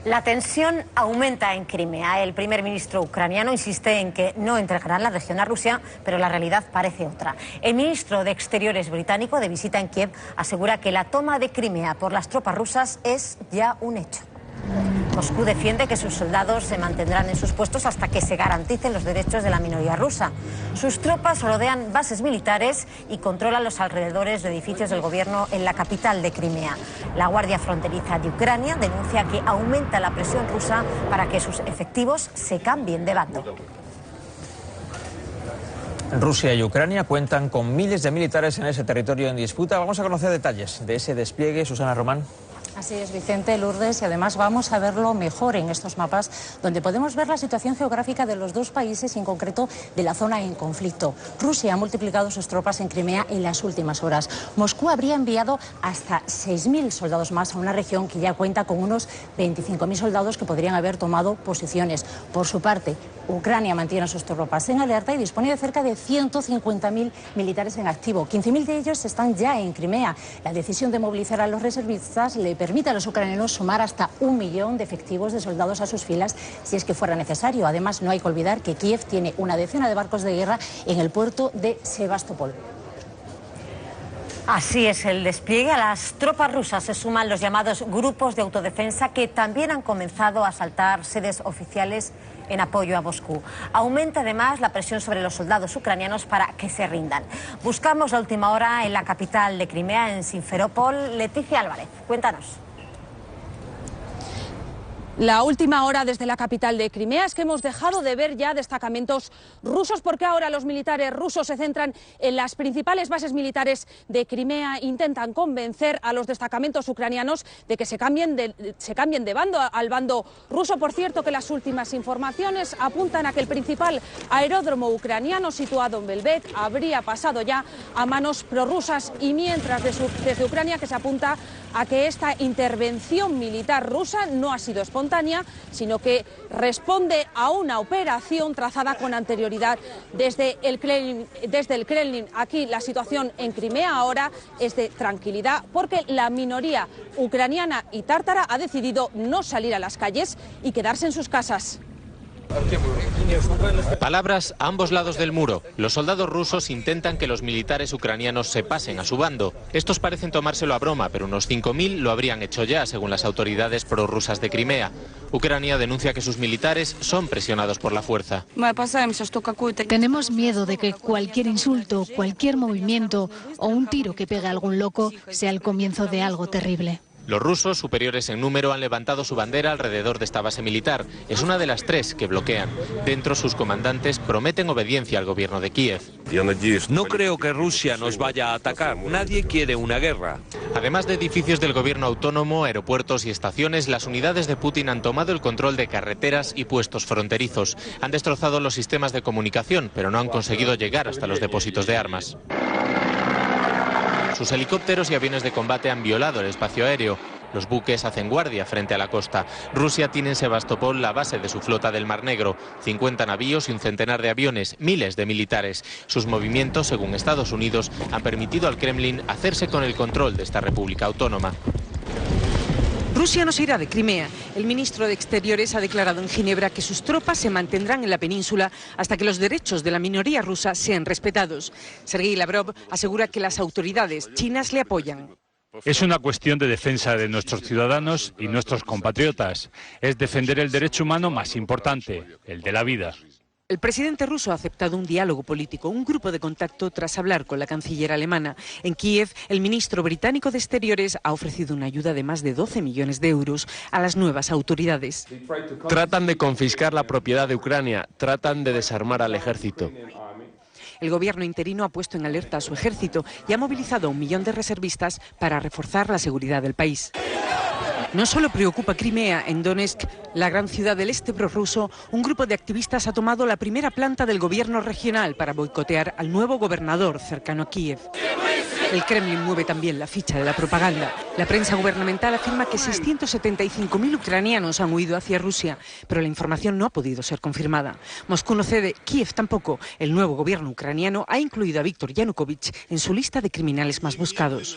La tensión aumenta en Crimea. El primer ministro ucraniano insiste en que no entregarán la región a Rusia, pero la realidad parece otra. El ministro de Exteriores británico, de visita en Kiev, asegura que la toma de Crimea por las tropas rusas es ya un hecho. Moscú defiende que sus soldados se mantendrán en sus puestos hasta que se garanticen los derechos de la minoría rusa. Sus tropas rodean bases militares y controlan los alrededores de edificios del gobierno en la capital de Crimea. La Guardia Fronteriza de Ucrania denuncia que aumenta la presión rusa para que sus efectivos se cambien de bando. Rusia y Ucrania cuentan con miles de militares en ese territorio en disputa. Vamos a conocer detalles de ese despliegue. Susana Román. Así es, Vicente, Lourdes, y además vamos a verlo mejor en estos mapas, donde podemos ver la situación geográfica de los dos países y en concreto de la zona en conflicto. Rusia ha multiplicado sus tropas en Crimea en las últimas horas. Moscú habría enviado hasta 6.000 soldados más a una región que ya cuenta con unos 25.000 soldados que podrían haber tomado posiciones. Por su parte, Ucrania mantiene sus tropas en alerta y dispone de cerca de 150.000 militares en activo. 15.000 de ellos están ya en Crimea. La decisión de movilizar a los reservistas le permite a los ucranianos sumar hasta 1 millón de efectivos de soldados a sus filas si es que fuera necesario. Además, no hay que olvidar que Kiev tiene una decena de barcos de guerra en el puerto de Sebastopol. Así es el despliegue. A las tropas rusas se suman los llamados grupos de autodefensa que también han comenzado a asaltar sedes oficiales en apoyo a Moscú. Aumenta además la presión sobre los soldados ucranianos para que se rindan. Buscamos la última hora en la capital de Crimea, en Simferópol. Leticia Álvarez, cuéntanos. La última hora desde la capital de Crimea es que hemos dejado de ver ya destacamentos rusos porque ahora los militares rusos se centran en las principales bases militares de Crimea, intentan convencer a los destacamentos ucranianos de que se cambien de bando al bando ruso. Por cierto, que las últimas informaciones apuntan a que el principal aeródromo ucraniano situado en Belbek habría pasado ya a manos prorrusas, y mientras desde Ucrania que se apunta a que esta intervención militar rusa no ha sido espontánea, sino que responde a una operación trazada con anterioridad desde el Kremlin. Aquí la situación en Crimea ahora es de tranquilidad porque la minoría ucraniana y tártara ha decidido no salir a las calles y quedarse en sus casas. Palabras a ambos lados del muro. Los soldados rusos intentan que los militares ucranianos se pasen a su bando. Estos parecen tomárselo a broma, pero unos 5.000 lo habrían hecho ya, según las autoridades prorrusas de Crimea. Ucrania denuncia que sus militares son presionados por la fuerza. Tenemos miedo de que cualquier insulto, cualquier movimiento o un tiro que pegue a algún loco sea el comienzo de algo terrible. Los rusos, superiores en número, han levantado su bandera alrededor de esta base militar. Es una de las 3 que bloquean. Dentro, sus comandantes prometen obediencia al gobierno de Kiev. No creo que Rusia nos vaya a atacar. Nadie quiere una guerra. Además de edificios del gobierno autónomo, aeropuertos y estaciones, las unidades de Putin han tomado el control de carreteras y puestos fronterizos. Han destrozado los sistemas de comunicación, pero no han conseguido llegar hasta los depósitos de armas. Sus helicópteros y aviones de combate han violado el espacio aéreo. Los buques hacen guardia frente a la costa. Rusia tiene en Sebastopol la base de su flota del Mar Negro. 50 navíos y un centenar de aviones, miles de militares. Sus movimientos, según Estados Unidos, han permitido al Kremlin hacerse con el control de esta república autónoma. Rusia no se irá de Crimea. El ministro de Exteriores ha declarado en Ginebra que sus tropas se mantendrán en la península hasta que los derechos de la minoría rusa sean respetados. Sergei Lavrov asegura que las autoridades chinas le apoyan. Es una cuestión de defensa de nuestros ciudadanos y nuestros compatriotas. Es defender el derecho humano más importante, el de la vida. El presidente ruso ha aceptado un diálogo político, un grupo de contacto tras hablar con la canciller alemana. En Kiev, el ministro británico de Exteriores ha ofrecido una ayuda de más de 12 millones de euros a las nuevas autoridades. Tratan de confiscar la propiedad de Ucrania, tratan de desarmar al ejército. El gobierno interino ha puesto en alerta a su ejército y ha movilizado a 1 millón de reservistas para reforzar la seguridad del país. No solo preocupa Crimea. En Donetsk, la gran ciudad del este prorruso, un grupo de activistas ha tomado la primera planta del gobierno regional para boicotear al nuevo gobernador cercano a Kiev. El Kremlin mueve también la ficha de la propaganda. La prensa gubernamental afirma que 675.000 ucranianos han huido hacia Rusia, pero la información no ha podido ser confirmada. Moscú no cede, Kiev tampoco. El nuevo gobierno ucraniano ha incluido a Víktor Yanukovych en su lista de criminales más buscados.